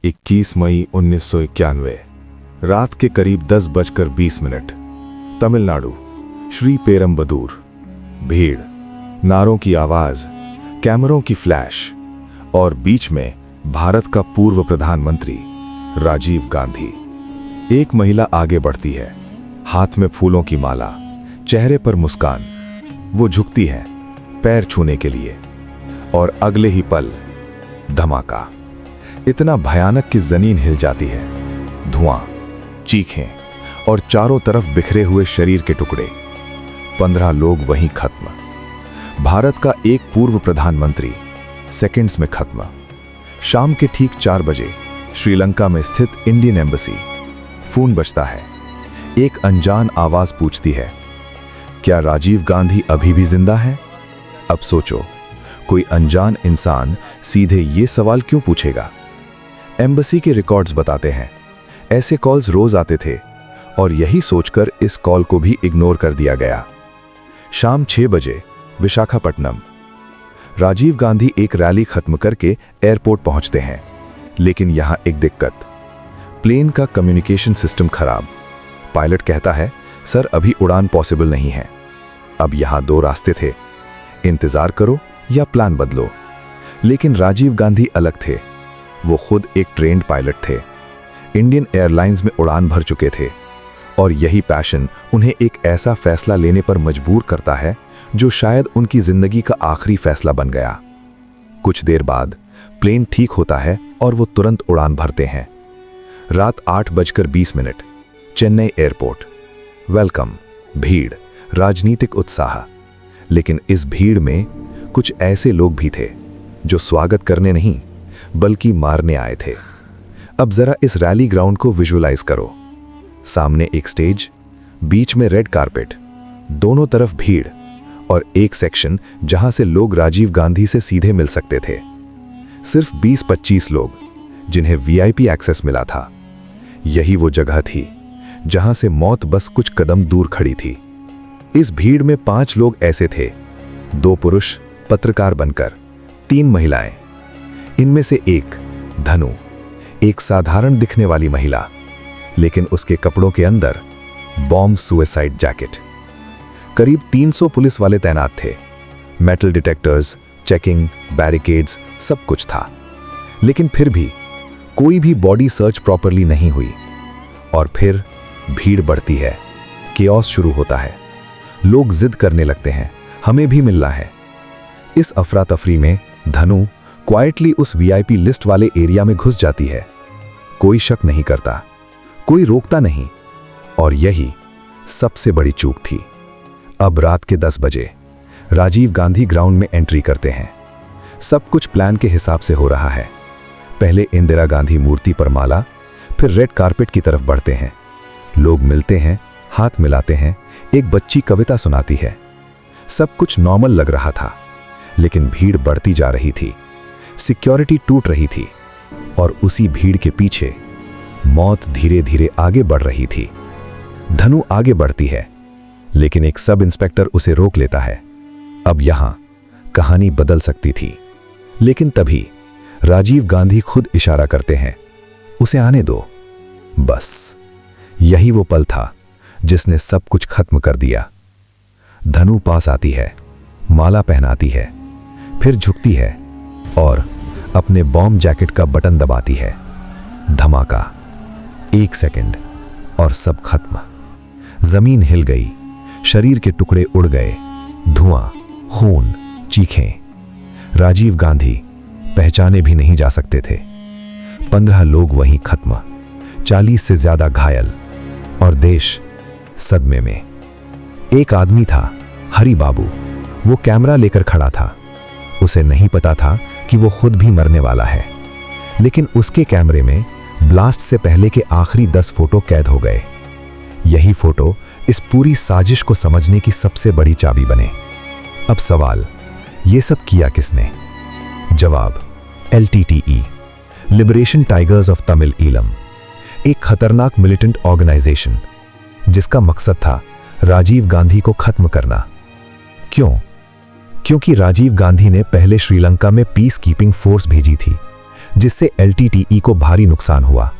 21 मई 1991 रात के करीब 10:20 तमिलनाडु श्री पेरम्बदूर। भीड़, नारों की आवाज, कैमरों की फ्लैश और बीच में भारत का पूर्व प्रधानमंत्री राजीव गांधी। एक महिला आगे बढ़ती है, हाथ में फूलों की माला, चेहरे पर मुस्कान। वो झुकती है पैर छूने के लिए और अगले ही पल धमाका, इतना भयानक कि जमीन हिल जाती है। धुआं, चीखें और चारों तरफ बिखरे हुए शरीर के टुकड़े। 15 लोग वहीं खत्म। भारत का एक पूर्व प्रधानमंत्री सेकंड्स में खत्म। शाम के ठीक 4 बजे श्रीलंका में स्थित इंडियन एम्बेसी। फोन बजता है। एक अनजान आवाज पूछती है, क्या राजीव गांधी अभी भी जिंदा है? अब सोचो, कोई अनजान इंसान सीधे ये सवाल क्यों पूछेगा? एम्बेसी के रिकॉर्ड्स बताते हैं ऐसे कॉल्स रोज आते थे और यही सोचकर इस कॉल को भी इग्नोर कर दिया गया। शाम 6 बजे विशाखापट्टनम। राजीव गांधी एक रैली खत्म करके एयरपोर्ट पहुंचते हैं, लेकिन यहां एक दिक्कत। प्लेन का कम्युनिकेशन सिस्टम खराब। पायलट कहता है, सर अभी उड़ान पॉसिबल नहीं है। अब यहां 2 रास्ते थे, इंतजार करो या प्लान बदलो। लेकिन राजीव गांधी अलग थे। वो खुद एक ट्रेंड पायलट थे, इंडियन एयरलाइंस में उड़ान भर चुके थे और यही पैशन उन्हें एक ऐसा फैसला लेने पर मजबूर करता है जो शायद उनकी जिंदगी का आखिरी फैसला बन गया। कुछ देर बाद प्लेन ठीक होता है और वो तुरंत उड़ान भरते हैं। रात 8:20 चेन्नई एयरपोर्ट। वेलकम, भीड़, राजनीतिक उत्साह। लेकिन इस भीड़ में कुछ ऐसे लोग भी थे जो स्वागत करने नहीं बल्कि मारने आए थे। अब जरा इस रैली ग्राउंड को विजुअलाइज करो। सामने एक स्टेज, बीच में रेड कारपेट, दोनों तरफ भीड़ और एक सेक्शन जहां से लोग राजीव गांधी से सीधे मिल सकते थे। सिर्फ 20-25 लोग जिन्हें वीआईपी एक्सेस मिला था। यही वो जगह थी जहां से मौत बस कुछ कदम दूर खड़ी थी। इस भीड़ में 5 लोग ऐसे थे, 2 पुरुष पत्रकार बनकर, 3 महिलाएं। इनमें से एक धनु, एक साधारण दिखने वाली महिला, लेकिन उसके कपड़ों के अंदर बॉम्ब सुसाइड जैकेट। करीब 300 पुलिस वाले तैनात थे। मेटल डिटेक्टर्स, चेकिंग, बैरिकेड्स, सब कुछ था। लेकिन फिर भी कोई भी बॉडी सर्च प्रॉपरली नहीं हुई। और फिर भीड़ बढ़ती है, केओस शुरू होता है। लोग जिद करने लगते हैं, हमें भी मिलना है। इस अफरा तफरी में धनु क्वाइटली उस वीआईपी लिस्ट वाले एरिया में घुस जाती है। कोई शक नहीं करता, कोई रोकता नहीं। और यही सबसे बड़ी चूक थी। अब रात के 10 बजे राजीव गांधी ग्राउंड में एंट्री करते हैं। सब कुछ प्लान के हिसाब से हो रहा है। पहले इंदिरा गांधी मूर्ति पर माला, फिर रेड कारपेट की तरफ बढ़ते हैं। लोग मिलते हैं, हाथ मिलाते हैं, एक बच्ची कविता सुनाती है। सब कुछ नॉर्मल लग रहा था, लेकिन भीड़ बढ़ती जा रही थी। सिक्योरिटी टूट रही थी और उसी भीड़ के पीछे मौत धीरे धीरे आगे बढ़ रही थी। धनु आगे बढ़ती है, लेकिन एक सब इंस्पेक्टर उसे रोक लेता है। अब यहां कहानी बदल सकती थी, लेकिन तभी राजीव गांधी खुद इशारा करते हैं, उसे आने दो। बस यही वो पल था जिसने सब कुछ खत्म कर दिया। धनु पास आती है, माला पहनाती है, फिर झुकती है और अपने बॉम्ब जैकेट का बटन दबाती है। धमाका, 1 सेकंड और सब खत्म। जमीन हिल गई, शरीर के टुकड़े उड़ गए, धुआं, खून, चीखें। राजीव गांधी पहचाने भी नहीं जा सकते थे। 15 लोग वहीं खत्म, 40 से ज्यादा घायल और देश सदमे में। एक आदमी था, हरि बाबू। वो कैमरा लेकर खड़ा था। उसे नहीं पता था कि वो खुद भी मरने वाला है, लेकिन उसके कैमरे में ब्लास्ट से पहले के आखिरी 10 फोटो कैद हो गए। यही फोटो इस पूरी साजिश को समझने की सबसे बड़ी चाबी बने। अब सवाल, ये सब किया किसने? जवाब, LTTE, liberation tigers of Tamil Eelam, एक खतरनाक मिलिटेंट ऑर्गेनाइजेशन जिसका मकसद था राजीव गांधी को खत्म करना। क्यों? क्योंकि राजीव गांधी ने पहले श्रीलंका में पीस कीपिंग फोर्स भेजी थी, जिससे LTTE को भारी नुकसान हुआ।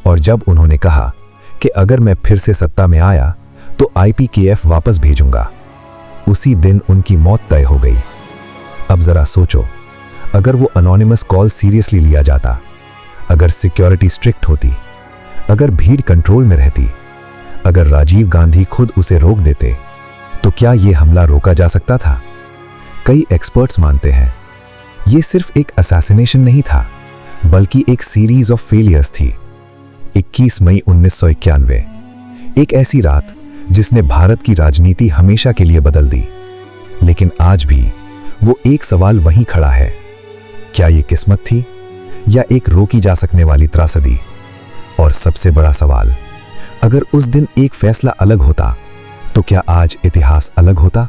और जब उन्होंने कहा कि अगर मैं फिर से सत्ता में आया तो IPKF वापस भेजूंगा, उसी दिन उनकी मौत तय हो गई। अब जरा सोचो, अगर वो अनोनिमस कॉल सीरियसली लिया जाता, अगर सिक्योरिटी स्ट्रिक्ट होती, अगर भीड़ कंट्रोल में रहती, अगर राजीव गांधी खुद उसे रोक देते, तो क्या ये हमला रोका जा सकता था? कई एक्सपर्ट्स मानते हैं ये सिर्फ एक असैसिनेशन नहीं था, बल्कि एक सीरीज ऑफ फेलियर्स थी। 21 मई 1991, एक ऐसी रात जिसने भारत की राजनीति हमेशा के लिए बदल दी। लेकिन आज भी वो एक सवाल वहीं खड़ा है, क्या ये किस्मत थी या एक रोकी जा सकने वाली त्रासदी? और सबसे बड़ा सवाल, अगर उस दिन एक फैसला अलग होता तो क्या आज इतिहास अलग होता?